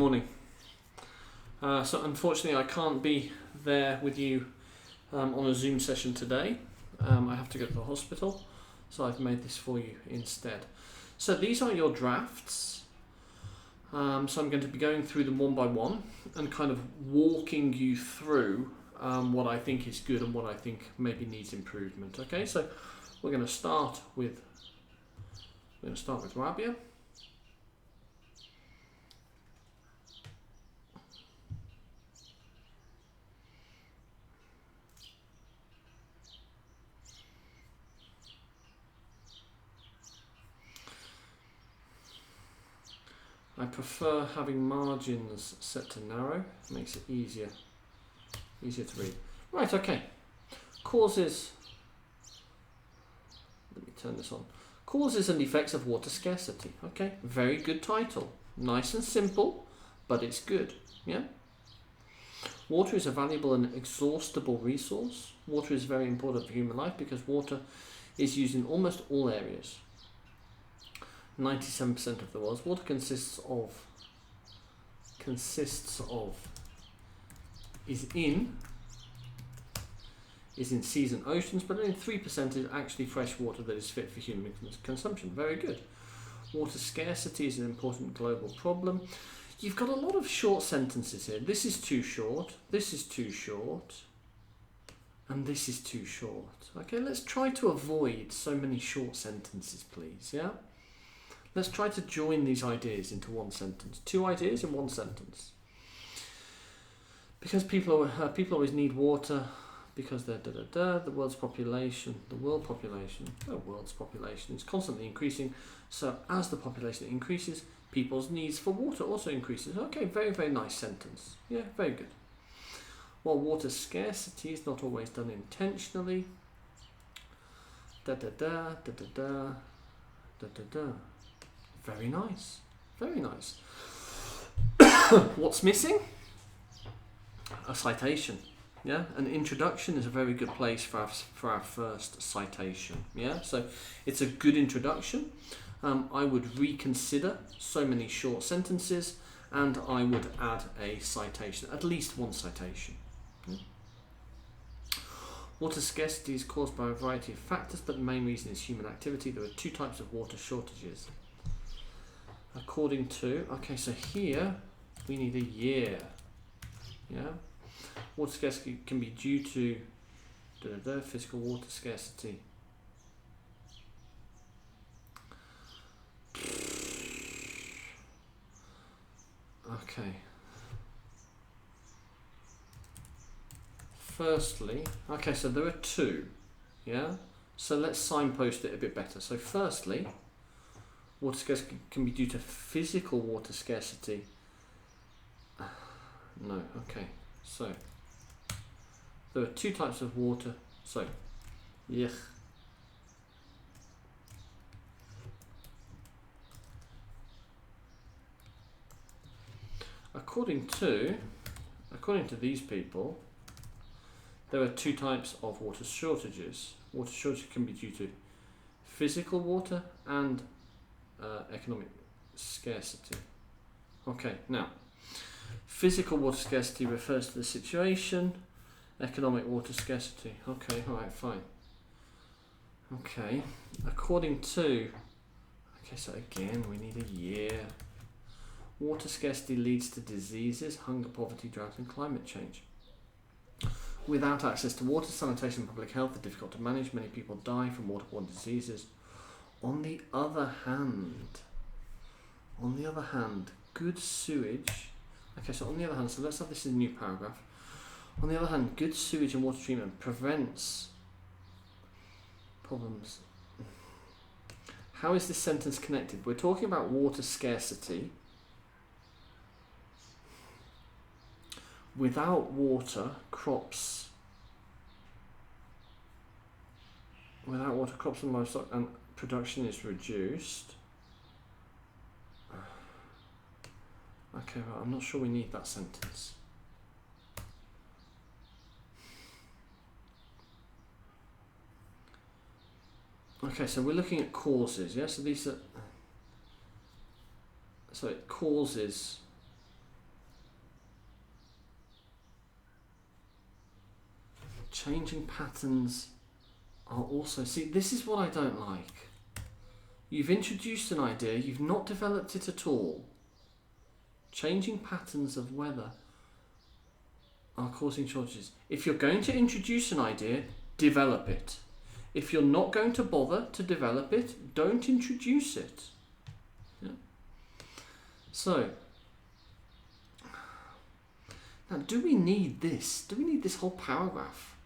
Morning. So unfortunately I can't be there with you on a Zoom session today. I have to go to the hospital, so I've made this for you instead. So these are your drafts. So I'm going to be going through them one by one and kind of walking you through what I think is good and what I think maybe needs improvement. Okay, so we're going to start with Rabia. I prefer having margins set to narrow, makes it easier to read. Right, okay. Causes, let me turn this on. Causes and effects of water scarcity. Okay, very good title. Nice and simple, but it's good, yeah? Water is a valuable and exhaustible resource. Water is very important for human life because water is used in almost all areas. 97% of the world's water consists in seas and oceans, but only 3% is actually fresh water that is fit for human consumption. Very good. Water scarcity is an important global problem. You've got a lot of short sentences here. This is too short, this is too short, and this is too short. Okay, let's try to avoid so many short sentences, please, yeah? Let's try to join these ideas into one sentence. Two ideas in one sentence. Because people always need water, because the world's population is constantly increasing. So as the population increases, people's needs for water also increases. Okay, very, very nice sentence. Yeah, very good. While water scarcity is not always done intentionally. Very nice. Very nice. What's missing? A citation. Yeah, an introduction is a very good place for our first citation. Yeah, so it's a good introduction. I would reconsider so many short sentences, and I would add a citation, at least one citation. Yeah. Water scarcity is caused by a variety of factors, but the main reason is human activity. There are two types of water shortages. According to, okay, so here we need a year. Yeah, water scarcity can be due to physical water scarcity. Okay. Firstly, okay, so there are two. Yeah, so let's signpost it a bit better. So firstly, water scarcity can be due to physical water scarcity. No, okay. So, there are two types of water. So, yech. According to these people, there are two types of water shortages. Water shortage can be due to physical water and economic scarcity. Okay, now, physical water scarcity refers to the situation. Economic water scarcity. Okay, alright, fine. Okay, according to... Okay, so again, we need a year. Water scarcity leads to diseases, hunger, poverty, drought, and climate change. Without access to water, sanitation, and public health are difficult to manage. Many people die from waterborne diseases. On the other hand, good sewage... Okay, so on the other hand, so let's have this in a new paragraph. On the other hand, good sewage and water treatment prevents problems. How is this sentence connected? We're talking about water scarcity. Without water, crops and livestock and production is reduced. Okay, well, I'm not sure we need that sentence. Okay, so we're looking at causes, yeah? So these are... So it causes Changing patterns are also... See, this is what I don't like. You've introduced an idea, you've not developed it at all. Changing patterns of weather are causing shortages. If you're going to introduce an idea, develop it. If you're not going to bother to develop it, don't introduce it. Yeah? So, now do we need this? Do we need this whole paragraph?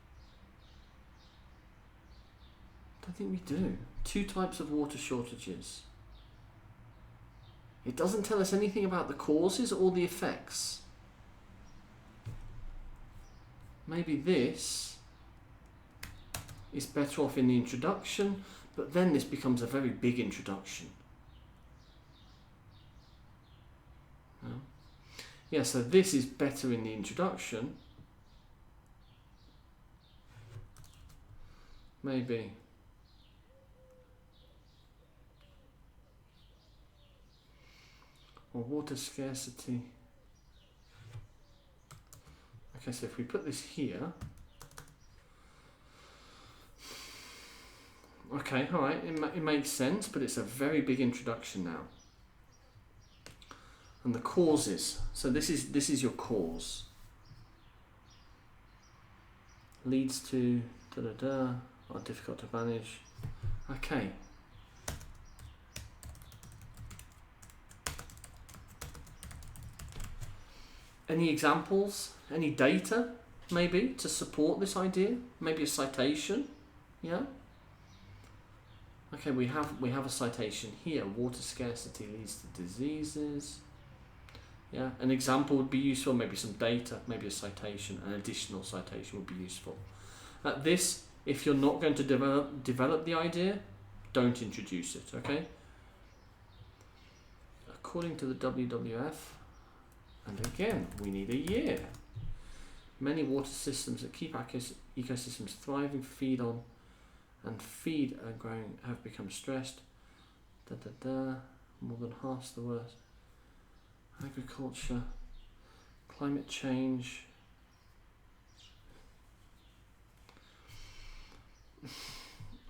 I don't think we do. 2 types of water shortages. It doesn't tell us anything about the causes or the effects. Maybe this is better off in the introduction, but then this becomes a very big introduction. Yeah, so this is better in the introduction. Maybe. Or water scarcity. Okay, so if we put this here, okay, all right, it makes sense, but it's a very big introduction now. And the causes. So this is your cause. Leads to are difficult to manage. Okay. Any examples? Any data, maybe, to support this idea? Maybe a citation? Yeah? Okay, we have a citation here. Water scarcity leads to diseases. Yeah, an example would be useful, maybe some data, maybe a citation, an additional citation would be useful. This, if you're not going to develop the idea, don't introduce it, okay? According to the WWF, and again, we need a year. Many water systems that keep ecosystems thriving, feed on, and feed and growing have become stressed. More than half the worst. Agriculture, climate change.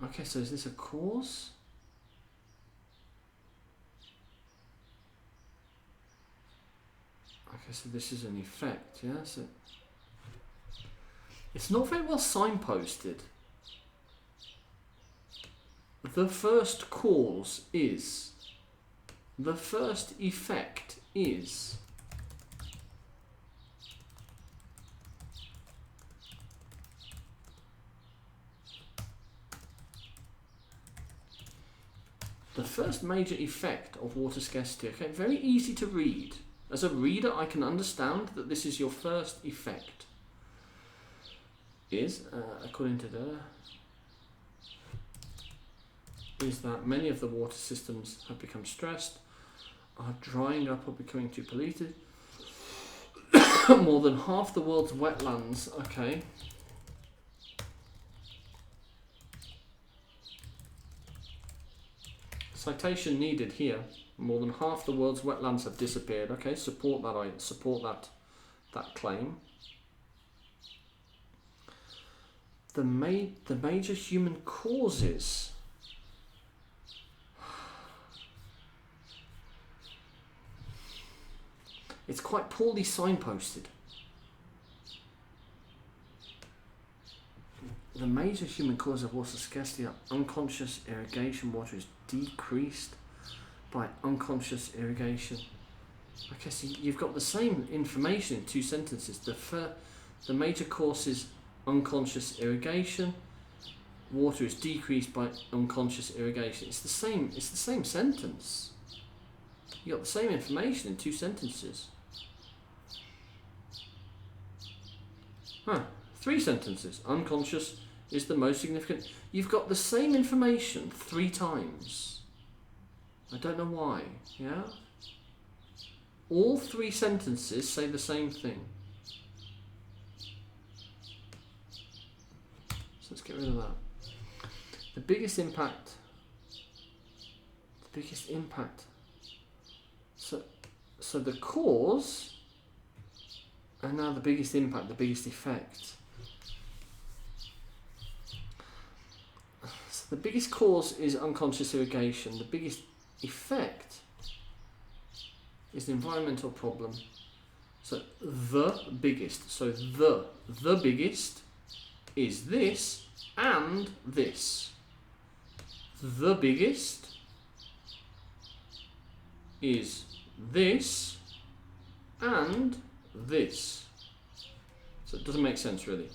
Okay, so is this a cause? Okay, so this is an effect, yeah? So it's not very well signposted. The first cause is. The first effect is. The first major effect of water scarcity, okay, very easy to read. As a reader, I can understand that this is your first effect. Is, according to is that many of the water systems have become stressed, are drying up or becoming too polluted. More than half the world's wetlands, okay. Citation needed here. More than half the world's wetlands have disappeared. Okay, support that claim. The major human causes. It's quite poorly signposted. The major human cause of water scarcity are unconscious irrigation. Water is decreased by unconscious irrigation. Okay, so you've got the same information in 2 sentences. The major cause is unconscious irrigation. Water is decreased by unconscious irrigation. It's the same sentence. You got the same information in 2 sentences. 3 sentences. Unconscious is the most significant. You've got the same information 3 times. I don't know why, yeah? All 3 sentences say the same thing. So let's get rid of that. The biggest impact. So the cause, and now the biggest impact, the biggest effect. The biggest cause is unconscious irrigation. The biggest effect is the environmental problem. So the biggest. So the biggest is this and this. The biggest is this and this. So it doesn't make sense really.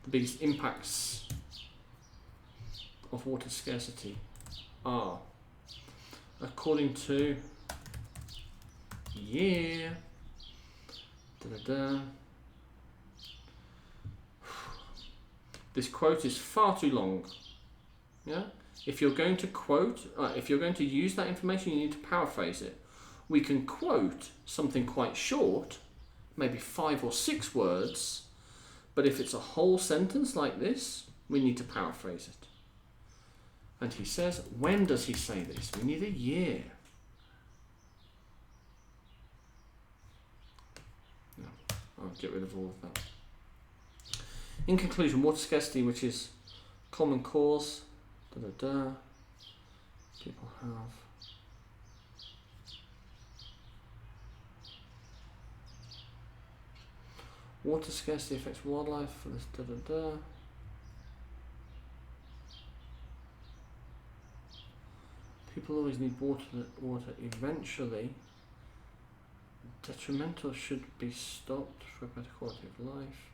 The biggest impacts of water scarcity are, according to this quote is far too long. Yeah. If you're going to quote, if you're going to use that information, you need to paraphrase it. We can quote something quite short, maybe 5 or 6 words, but if it's a whole sentence like this, we need to paraphrase it. And he says, when does he say this? We need a year. No, I'll get rid of all of that. In conclusion, water scarcity, which is common cause, people have water scarcity affects wildlife for this people always need water eventually. Detrimental should be stopped for a better quality of life.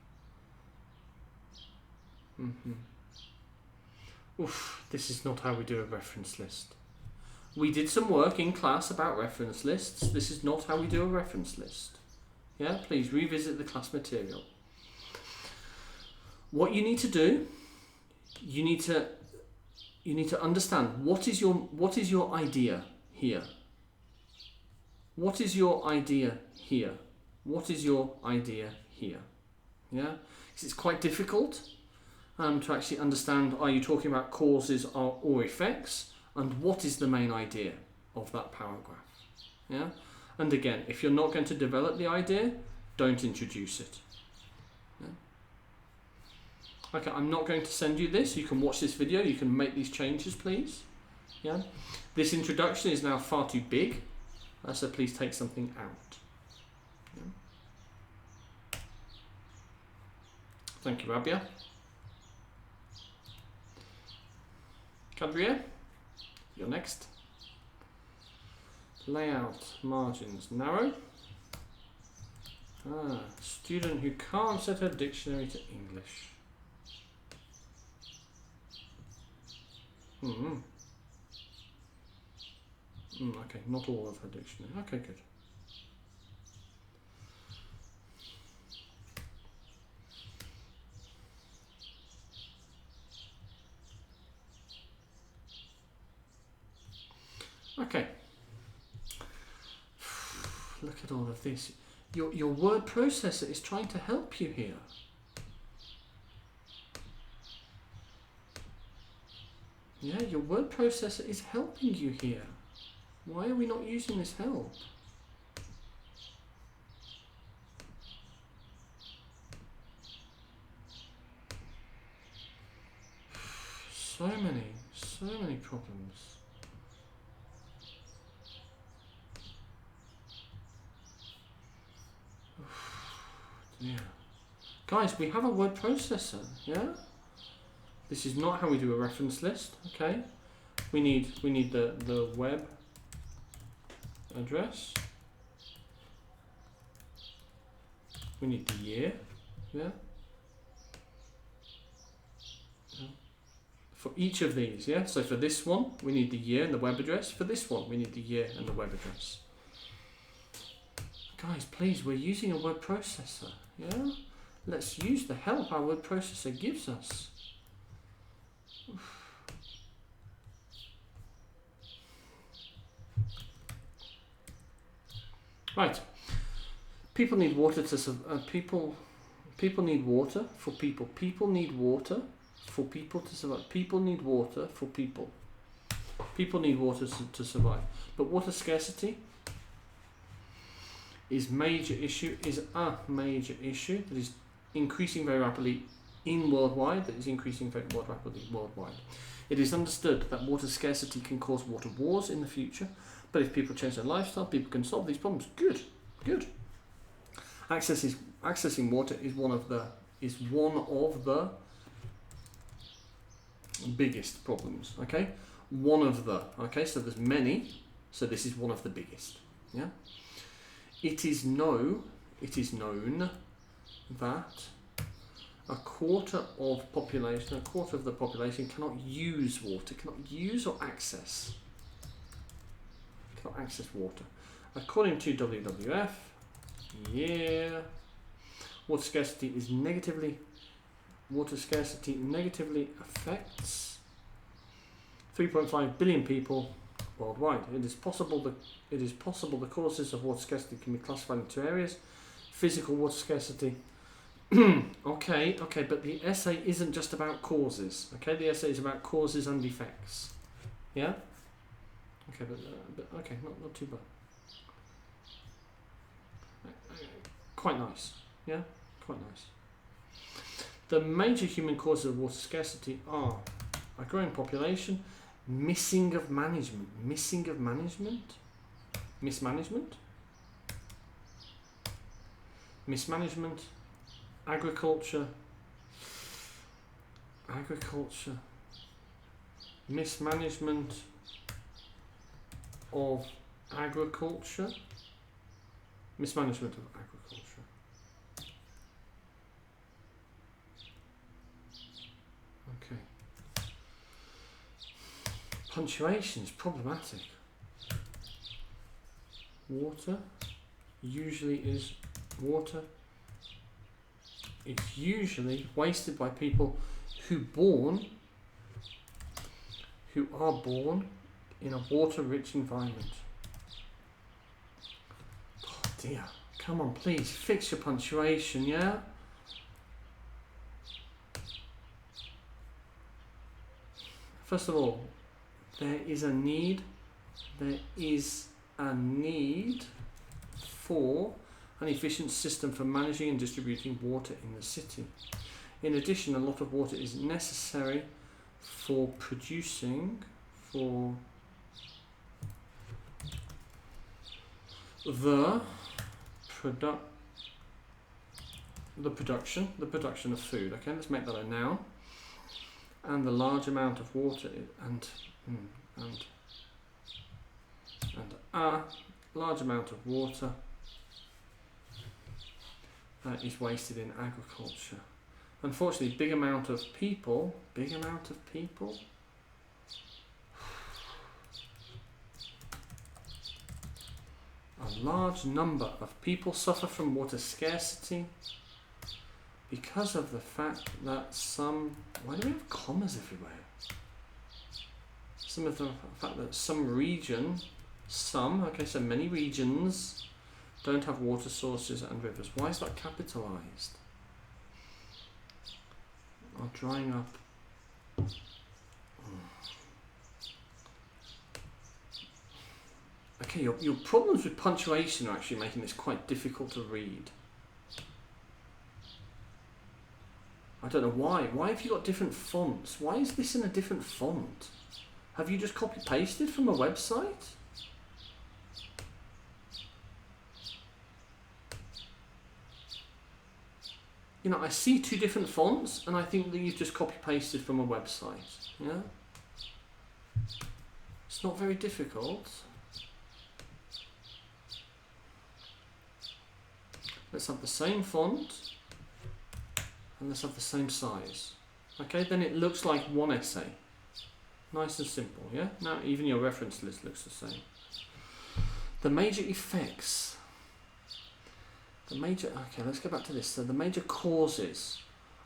Oof, this is not how we do a reference list. We did some work in class about reference lists. This is not how we do a reference list. Yeah, please revisit the class material. What you need to do, you need to understand what is your idea here. What is your idea here? What is your idea here? Yeah, because it's quite difficult to actually understand, are you talking about causes or effects, and what is the main idea of that paragraph? Yeah, and again, if you're not going to develop the idea, don't introduce it. Yeah? Okay, I'm not going to send you this. You can watch this video. You can make these changes, please. Yeah, this introduction is now far too big, so please take something out. Yeah? Thank you, Rabia. Cadria, you're next. Layout, margins, narrow. Student who can't set her dictionary to English. Okay, not all of her dictionary. Okay, good. Okay. Look at all of this. Your word processor is trying to help you here. Yeah, your word processor is helping you here. Why are we not using this help? So many problems. Yeah. Guys, we have a word processor, yeah? This is not how we do a reference list, okay? We need the web address. We need the year, yeah? For each of these, yeah? So for this one, we need the year and the web address. For this one, we need the year and the web address. Guys, please, we're using a word processor, yeah? Let's use the help our word processor gives us. Right. People need water to people need water for people. People need water for people to survive. People need water for people. People need water to survive. But water scarcity is a major issue that is increasing very rapidly worldwide. It is understood that water scarcity can cause water wars in the future, but if people change their lifestyle, people can solve these problems. Good, good. Accessing water is one of the biggest problems. Okay, so there's many. So this is one of the biggest. Yeah. It is known that a quarter of the population cannot use water, cannot use or access water. According to WWF, water scarcity negatively affects 3.5 billion people worldwide. It is possible the causes of water scarcity can be classified in two areas: physical water scarcity. okay, but the essay isn't just about causes. Okay, the essay is about causes and effects. Yeah. Okay, but okay, not too bad. Quite nice. Yeah, quite nice. The major human causes of water scarcity are a growing population, mismanagement, agriculture, mismanagement of agriculture. Okay. Punctuation is problematic. Water is usually wasted by people who are born in a water-rich environment. Oh dear, come on, please fix your punctuation, yeah? First of all, there is a need for an efficient system for managing and distributing water in the city. In addition, a lot of water is necessary for producing the production of food. Okay, let's make that a noun. And the large amount of water and a large amount of water is wasted in agriculture. Unfortunately, big amount of people. A large number of people suffer from water scarcity because of the fact that why do we have commas everywhere? So many regions don't have water sources and rivers. Why is that capitalized? Are drying up. Okay, your problems with punctuation are actually making this quite difficult to read. I don't know why. Why have you got different fonts? Why is this in a different font? Have you just copy-pasted from a website? You know, I see two different fonts and I think that you've just copy-pasted from a website. Yeah? It's not very difficult. Let's have the same font and let's have the same size. Okay, then it looks like one essay. Nice and simple, yeah? Now even your reference list looks the same. The major effects. Okay, let's go back to this. So the major causes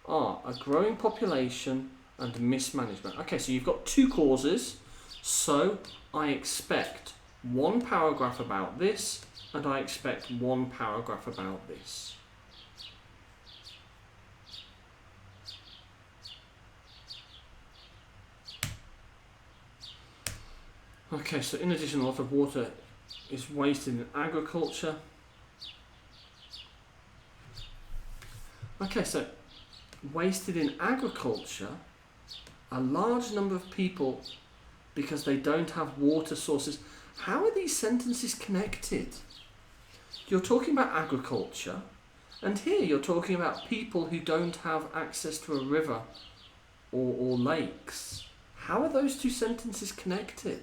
are a growing population and mismanagement. Okay, so you've got two causes. So I expect one paragraph about this and I expect one paragraph about this. Okay, so in addition, a lot of water is wasted in agriculture. Okay, so wasted in agriculture A large number of people because they don't have water sources. How are these sentences connected? You're talking about agriculture, and here you're talking about people who don't have access to a river or lakes. How are those two sentences connected?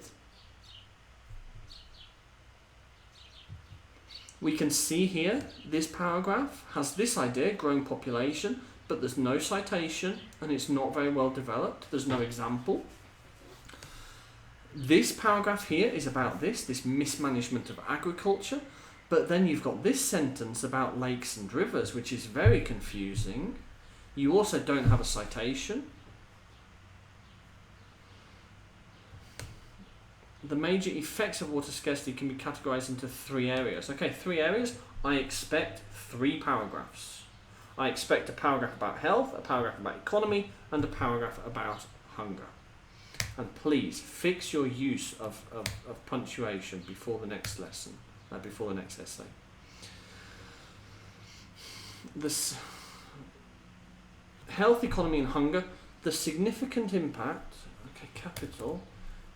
We can see here, this paragraph has this idea, growing population, but there's no citation and it's not very well developed. There's no example. This paragraph here is about this mismanagement of agriculture, but then you've got this sentence about lakes and rivers, which is very confusing. You also don't have a citation. The major effects of water scarcity can be categorized into 3 areas. Okay, 3 areas. I expect 3 paragraphs. I expect a paragraph about health, a paragraph about economy, and a paragraph about hunger. And please fix your use of punctuation before the next lesson, before the next essay. This health, economy, and hunger. The significant impact. Okay, capital.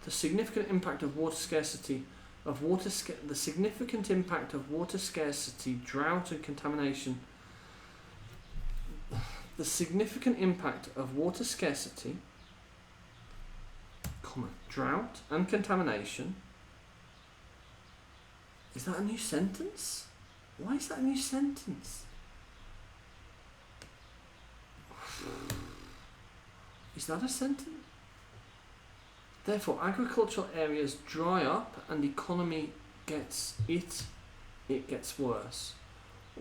The significant impact of water scarcity, the significant impact of water scarcity, drought, and contamination. The significant impact of water scarcity, drought and contamination. Is that a new sentence? Why is that a new sentence? Is that a sentence? Therefore, agricultural areas dry up and the economy gets worse.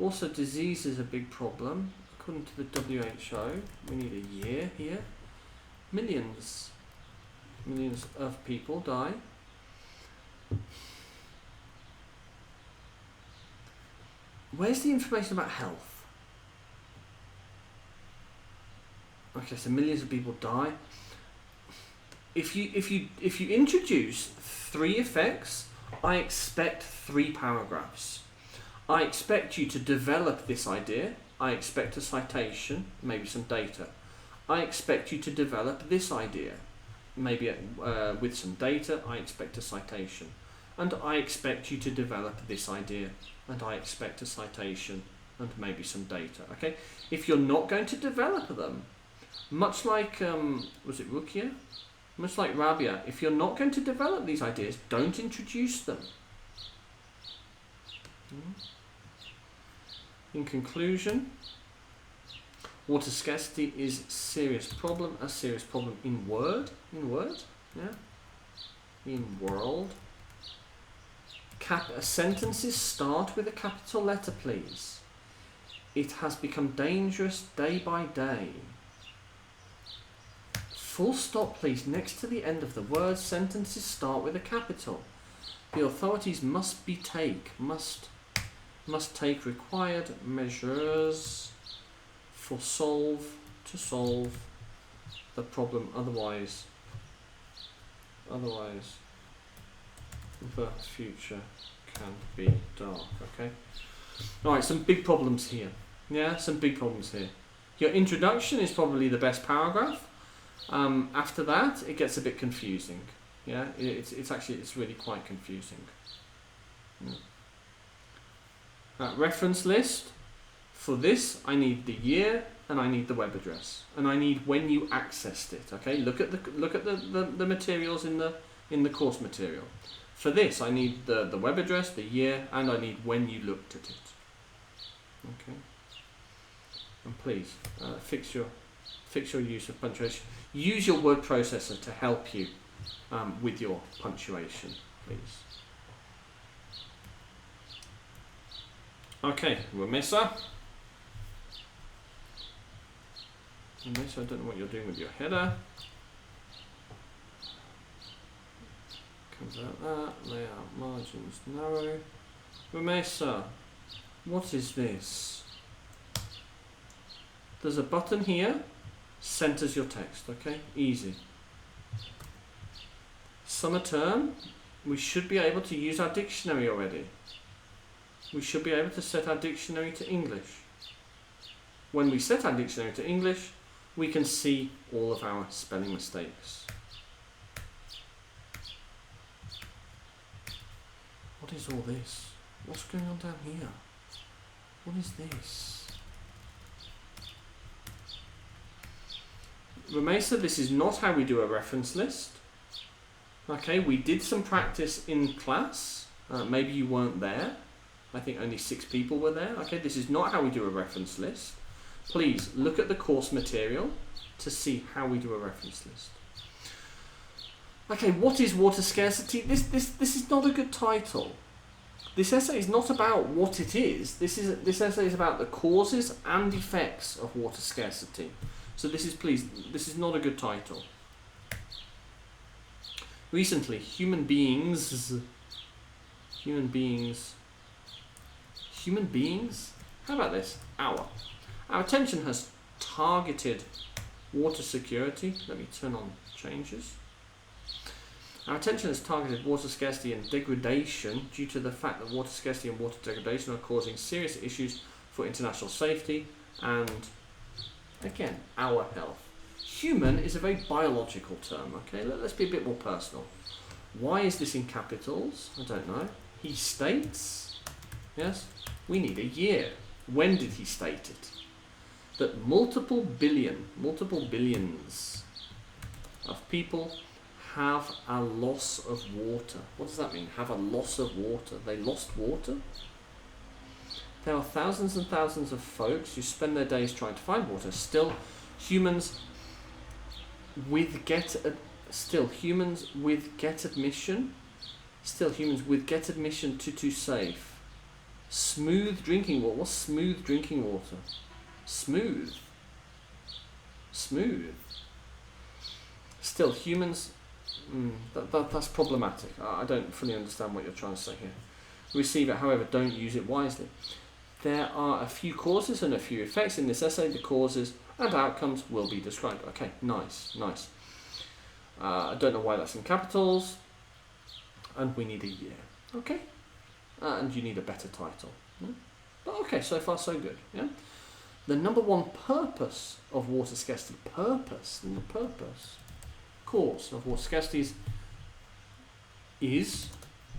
Also, disease is a big problem. According to the WHO, we need a year here. Millions of people die. Where's the information about health? Okay, so millions of people die. If you introduce 3 effects, I expect 3 paragraphs. I expect you to develop this idea. I expect a citation, maybe some data. I expect you to develop this idea, maybe with some data. I expect a citation. And I expect you to develop this idea, and I expect a citation and maybe some data. Okay? If you're not going to develop them, much like, was it Rukia? Much like Rabia, if you're not going to develop these ideas, don't introduce them. In conclusion, water scarcity is a serious problem in world, yeah, in world. Sentences start with a capital letter, please. It has become dangerous day by day. Full stop, please, next to the end of the word. Sentences start with a capital. The authorities must take required measures to solve the problem. Otherwise the future can be dark. Okay. All right. Some big problems here. Yeah, some big problems here. Your introduction is probably the best paragraph. After that, it gets a bit confusing. Yeah, it's really quite confusing. Reference list. For this, I need the year and I need the web address and I need when you accessed it. Okay, look at the materials in the course material. For this, I need the web address, the year, and I need when you looked at it. Okay, and please fix your use of punctuation. Use your word processor to help you with your punctuation, please. Okay, Ramesa. Ramesa, I don't know what you're doing with your header. Comes out that, layout, margins, narrow. Ramesa, what is this? There's a button here, centers your text, okay? Easy. Summer term, we should be able to use our dictionary already. We should be able to set our dictionary to English. When we set our dictionary to English, we can see all of our spelling mistakes. What is all this? What's going on down here? What is this? Ramesa, this is not how we do a reference list. Okay, we did some practice in class. Maybe you weren't there. I think only 6 people were there. Okay, this is not how we do a reference list. Please look at the course material to see how we do a reference list. Okay, what is water scarcity? This is not a good title. This essay is not about what it is. This essay is about the causes and effects of water scarcity. So this is not a good title. Recently, human beings. How about this? Our attention has targeted water security. Let me turn on changes. Our attention has targeted water scarcity and degradation due to the fact that water scarcity and water degradation are causing serious issues for international safety and, again, our health. Human is a very biological term, okay? Let's be a bit more personal. Why is this in capitals? I don't know. He states, yes, we need a year. When did he state it? That multiple billions of people have a loss of water. What does that mean? Have a loss of water. They lost water? There are thousands and thousands of folks who spend their days trying to find water. Still, humans with get admission to safe. Smooth drinking water. What's smooth drinking water? Smooth. Still, humans. That's problematic. I don't fully understand what you're trying to say here. Receive it, however, don't use it wisely. There are a few causes and a few effects in this essay. The causes and outcomes will be described. Okay, nice. I don't know why that's in capitals. And we need a year. Okay? And you need a better title. Yeah? But okay, so far so good. Yeah. The number one purpose of water scarcity. Cause of water scarcity is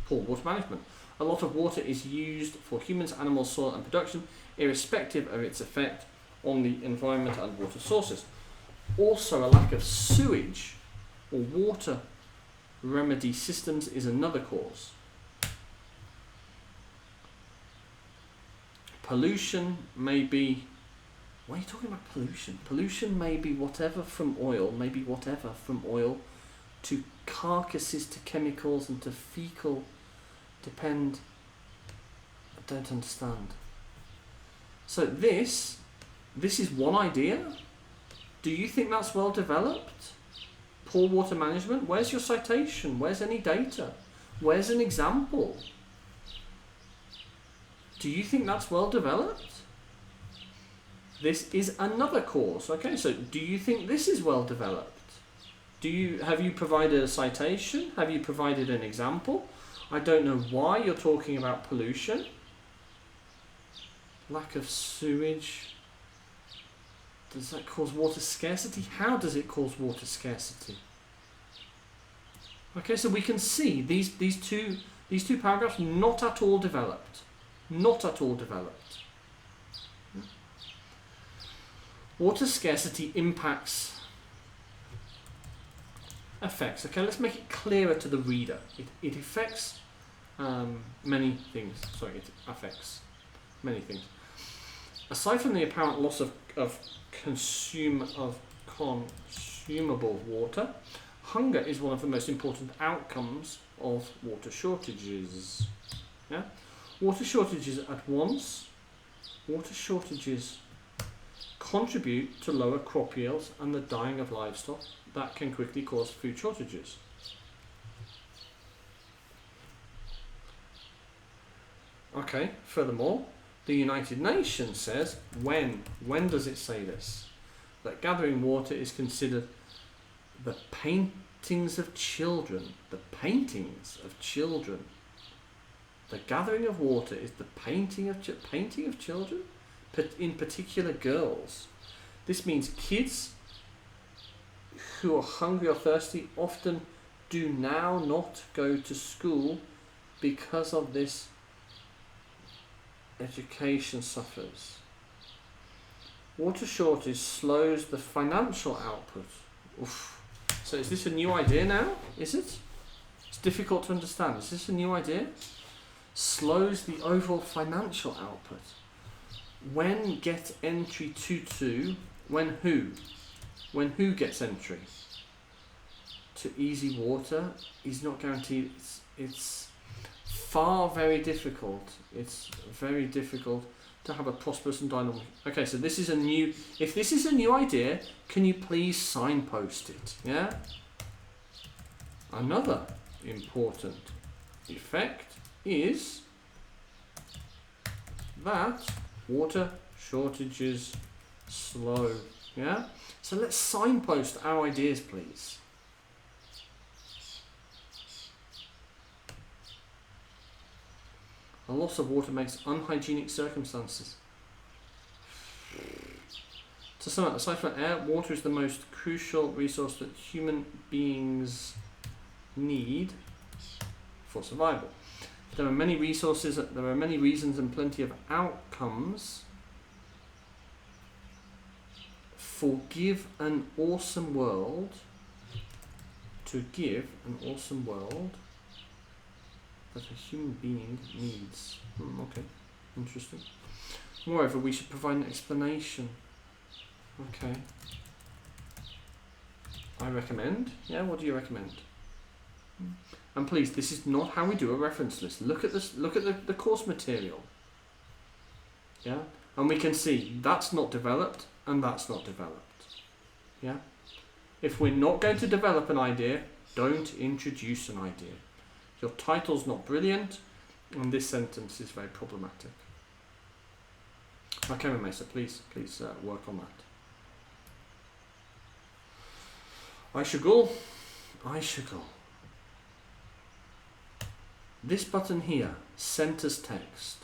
poor water management. A lot of water is used for humans, animals, soil and production, irrespective of its effect on the environment and water sources. Also, a lack of sewage or water remedy systems is another cause. Pollution may be... Why are you talking about pollution? Pollution may be whatever from oil to carcasses, to chemicals and to fecal depend. I don't understand. So this is one idea. Do you think that's well developed? Poor water management? Where's your citation? Where's any data? Where's an example? Do you think that's well developed? This is another cause. Okay, so do you think this is well developed? Have you provided a citation? Have you provided an example? I don't know why you're talking about pollution. Lack of sewage. Does that cause water scarcity? How does it cause water scarcity? Okay, so we can see these two paragraphs not at all developed. Not at all developed. Water scarcity affects. Okay, let's make it clearer to the reader. It affects many things. Sorry, it affects many things. Aside from the apparent loss of consumable water, hunger is one of the most important outcomes of water shortages. Yeah? Water shortages contribute to lower crop yields and the dying of livestock that can quickly cause food shortages. Okay, furthermore, the United Nations says, when does it say this? That gathering water is considered the paintings of children. The paintings of children. The gathering of water is the painting of children, in particular girls. This means kids who are hungry or thirsty often do now not go to school because of this. Education suffers. Water shortage slows the financial output. Oof. So is this a new idea now? Is it? It's difficult to understand. Is this a new idea? Slows the overall financial output. When get entry to when who? When who gets entry to easy water is not guaranteed. It's very difficult. It's very difficult to have a prosperous and dynamic. Okay, so this is a new. If this is a new idea, can you please signpost it? Yeah. Another important effect is that water shortages slow. Yeah. So let's signpost our ideas, please. A loss of water makes unhygienic circumstances. To sum up, aside from air, water is the most crucial resource that human beings need for survival. There are many resources, there are many reasons and plenty of outcomes for give an awesome world, to give an awesome world that a human being needs. Okay, interesting. Moreover, we should provide an explanation. Okay. I recommend. Yeah, what do you recommend? And please, this is not how we do a reference list. Look at this. Look at the course material. Yeah, and we can see that's not developed and that's not developed. Yeah. If we're not going to develop an idea, don't introduce an idea. Your title's not brilliant, and this sentence is very problematic. Okay, Mesa, please work on that. Aysegul. This button here, centers text.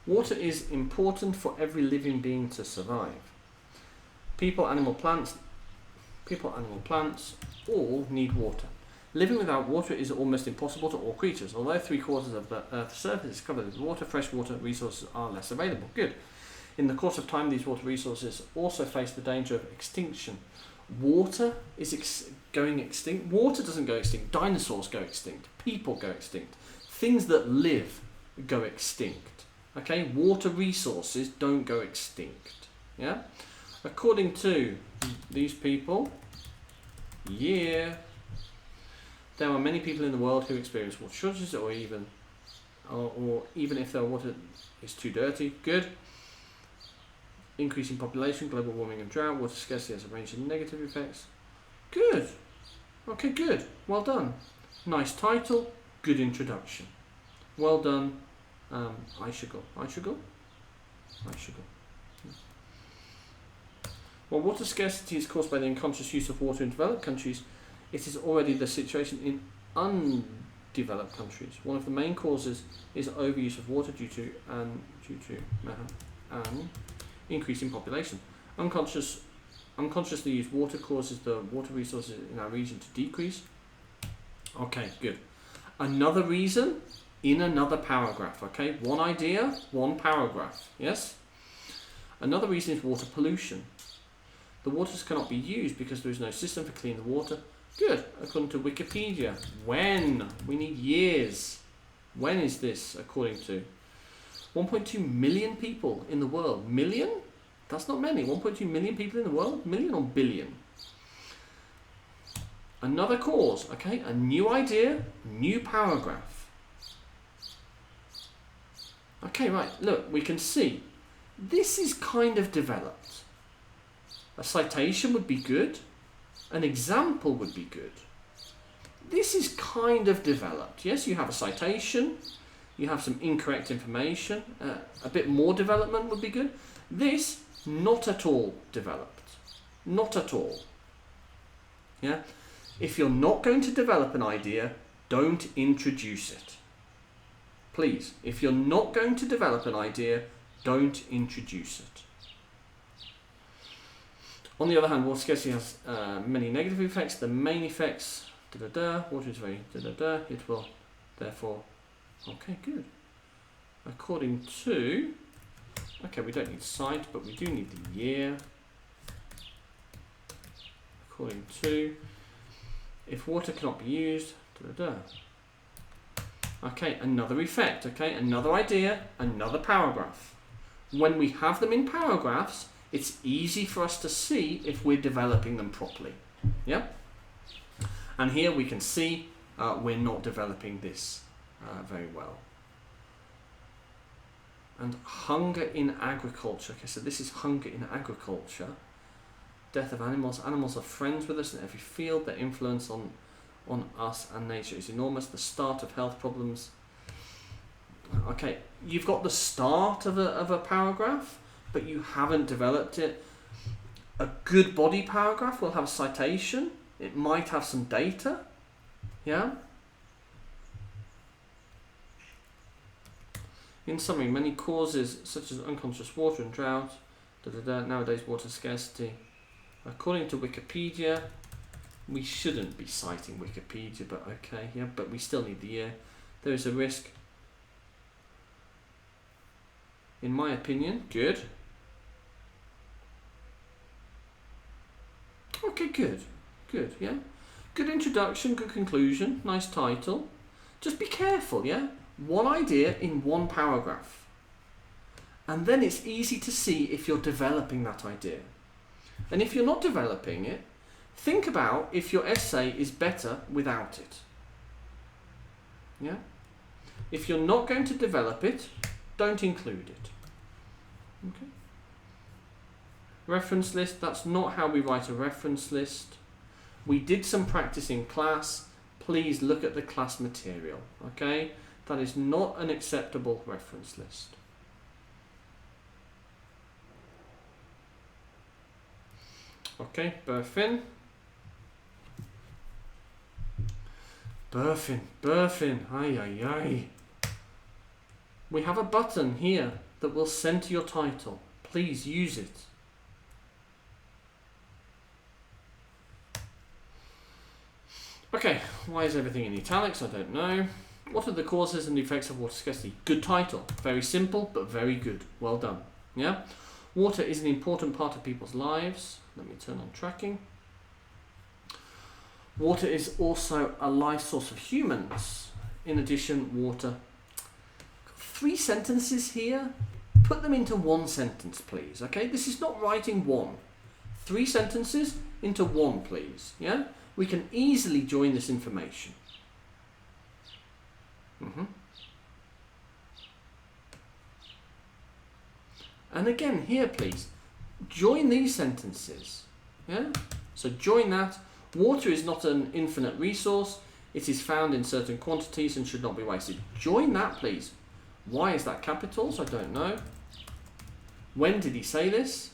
Water is important for every living being to survive. People, animal, plants, all need water. Living without water is almost impossible to all creatures. Although 3/4 of the Earth's surface is covered with water, fresh water resources are less available. Good. In the course of time, these water resources also face the danger of extinction. Water is going extinct. Water doesn't go extinct. Dinosaurs go extinct. People go extinct. Things that live go extinct. Okay, water resources don't go extinct. Yeah, according to these people, there are many people in the world who experience water shortages, or even if their water is too dirty. Good. Increasing population, global warming and drought, water scarcity has a range of negative effects. Good. Okay, good. Well done. Nice title. Good introduction. Well done. Aysegul. While water scarcity is caused by the unconscious use of water in developed countries, it is already the situation in undeveloped countries. One of the main causes is overuse of water due to an increase in population. Unconsciously used water causes the water resources in our region to decrease. Okay, good. Another reason in another paragraph, okay? One idea, one paragraph, yes? Another reason is water pollution. The waters cannot be used because there is no system for cleaning the water. Good, according to Wikipedia. When? We need years. When is this, according to? 1.2 million people in the world. Million? That's not many. 1.2 million people in the world? Million or billion? Another cause, okay? A new idea, new paragraph. Okay, right, look, we can see this is kind of developed. A citation would be good. An example would be good. This is kind of developed. Yes, you have a citation. You have some incorrect information. A bit more development would be good. This not at all developed. Not at all. Yeah? If you're not going to develop an idea, don't introduce it. Please, if you're not going to develop an idea, don't introduce it. On the other hand, water scarcity has many negative effects. The main effects, water is very, it will therefore, okay, good. According to, okay, we don't need site, but we do need the year. According to, if water cannot be used, okay, another effect, okay, another idea, another paragraph. When we have them in paragraphs, it's easy for us to see if we're developing them properly. Yeah? And here we can see we're not developing this very well. And hunger in agriculture. Okay, so this is hunger in agriculture. Death of animals. Animals are friends with us in every field. Their influence on us and nature is enormous. The start of health problems. Okay, you've got the start of a paragraph, but you haven't developed it. A good body paragraph will have a citation. It might have some data. Yeah? In summary, many causes such as unconscious water and drought, nowadays water scarcity. According to Wikipedia, we shouldn't be citing Wikipedia, but okay, yeah, but we still need the year. There is a risk. In my opinion, good. Okay, good, yeah. Good introduction, good conclusion, nice title. Just be careful, yeah. One idea in one paragraph. And then it's easy to see if you're developing that idea. And if you're not developing it, think about if your essay is better without it. Yeah? If you're not going to develop it, don't include it. Okay? Reference list, that's not how we write a reference list. We did some practice in class. Please look at the class material. Okay? That is not an acceptable reference list. Okay, Burfin. Burfin, ay. We have a button here that will center your title. Please use it. Okay, why is everything in italics? I don't know. What are the causes and effects of water scarcity? Good title. Very simple, but very good. Well done. Yeah? Water is an important part of people's lives. Let me turn on tracking. Water is also a life source of humans. In addition, water. 3 sentences here. Put them into one sentence, please. Okay? This is not writing one. 3 sentences into one, please. Yeah? We can easily join this information. And again, here please, join these sentences. Yeah? So join that. Water is not an infinite resource. It is found in certain quantities and should not be wasted. Join that please. Why is that capitals? I don't know. When did he say this?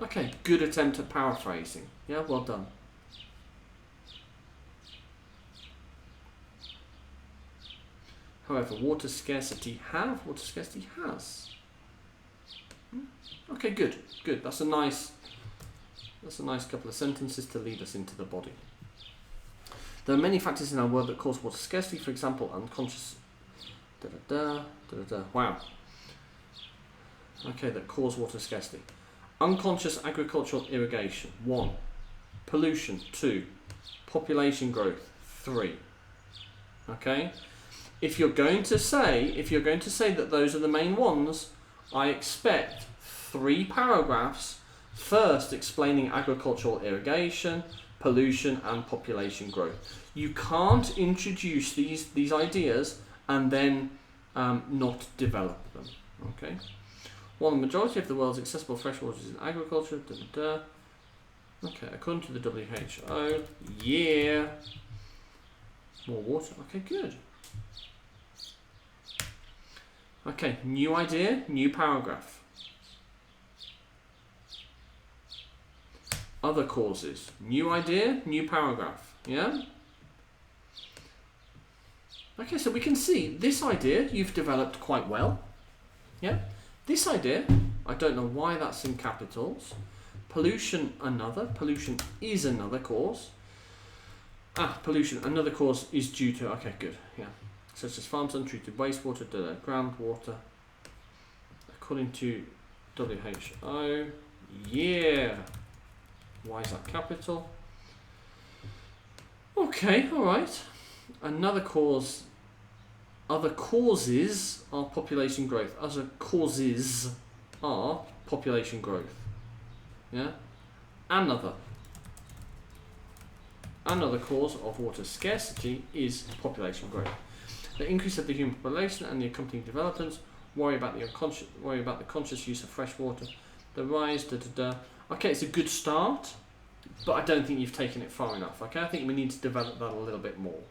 Okay, good attempt at paraphrasing. Yeah, well done. However, water scarcity has. Okay, good. That's a nice couple of sentences to lead us into the body. There are many factors in our world that cause water scarcity. For example, unconscious. Wow. Okay, that cause water scarcity. Unconscious agricultural irrigation. 1. Pollution. 2. Population growth. 3. Okay. If you're going to say that those are the main ones, I expect 3 paragraphs first explaining agricultural irrigation, pollution and population growth. You can't introduce these ideas and then not develop them. Okay. While the majority of the world's accessible freshwater is in agriculture, okay, according to the WHO, yeah, more water. Okay, good. Okay, new idea, new paragraph. Other causes. New idea, new paragraph. Yeah? Okay, so we can see this idea you've developed quite well. Yeah? This idea, I don't know why that's in capitals. Pollution, another. Pollution is another cause. Pollution, another cause is due to, okay, good, yeah. Such as farms, untreated wastewater, groundwater. According to WHO. Yeah. Why is that capital? Okay, alright. Another cause, other causes are population growth. Other causes are population growth. Yeah? Another cause of water scarcity is population growth. The increase of the human population and the accompanying developments worry about the conscious use of fresh water. The rise, Okay, it's a good start, but I don't think you've taken it far enough. Okay, I think we need to develop that a little bit more.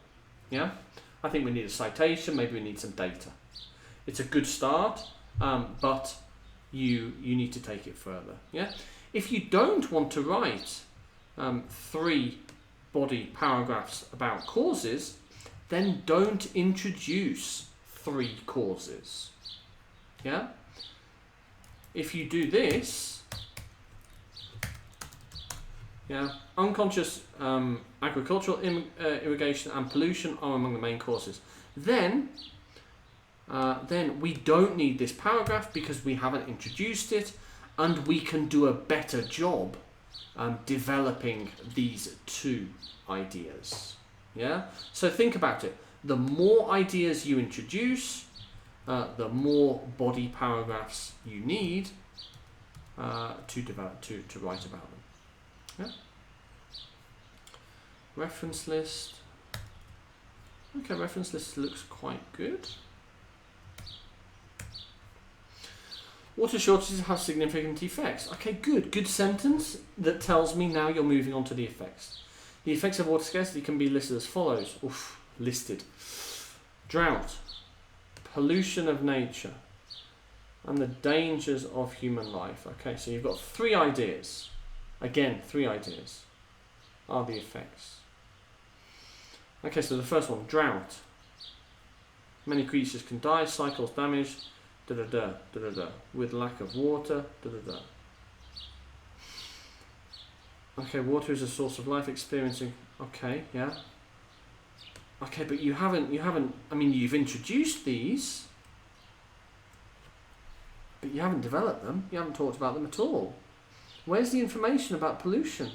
Yeah, I think we need a citation. Maybe we need some data. It's a good start, but you need to take it further. Yeah, if you don't want to write 3 body paragraphs about causes, then don't introduce 3 causes. Yeah? If you do this, yeah, unconscious agricultural irrigation and pollution are among the main causes. Then we don't need this paragraph because we haven't introduced it, and we can do a better job developing these 2 ideas. Yeah. So think about it. The more ideas you introduce, the more body paragraphs you need to develop to write about them. Yeah. Reference list. Okay, reference list looks quite good. Water shortages have significant effects. Okay, good. Good sentence that tells me now you're moving on to the effects. The effects of water scarcity can be listed as follows. Listed. Drought, pollution of nature, and the dangers of human life. Okay, so you've got 3 ideas. Again, 3 ideas are the effects. Okay, so the first one, drought. Many creatures can die, cycles damage, with lack of water, Okay, water is a source of life experiencing. Okay, yeah. Okay, but you haven't. I mean, you've introduced these, but you haven't developed them. You haven't talked about them at all. Where's the information about pollution?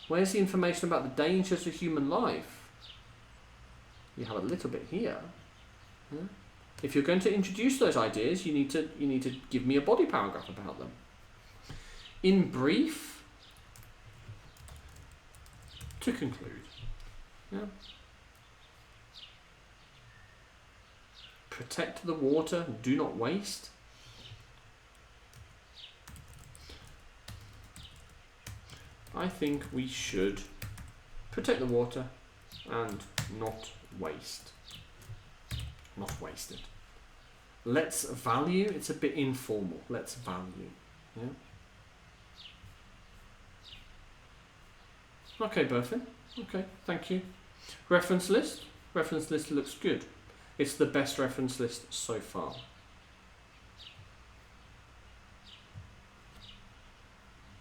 Where's the information about the dangers of human life? You have a little bit here. Yeah? If you're going to introduce those ideas, you need to give me a body paragraph about them. In brief. To conclude. Yeah. Protect the water, do not waste. I think we should protect the water and not waste. Not waste it. Let's value, it's a bit informal. Let's value. Yeah. Okay, Berfin. Okay, thank you. Reference list. Reference list looks good. It's the best reference list so far.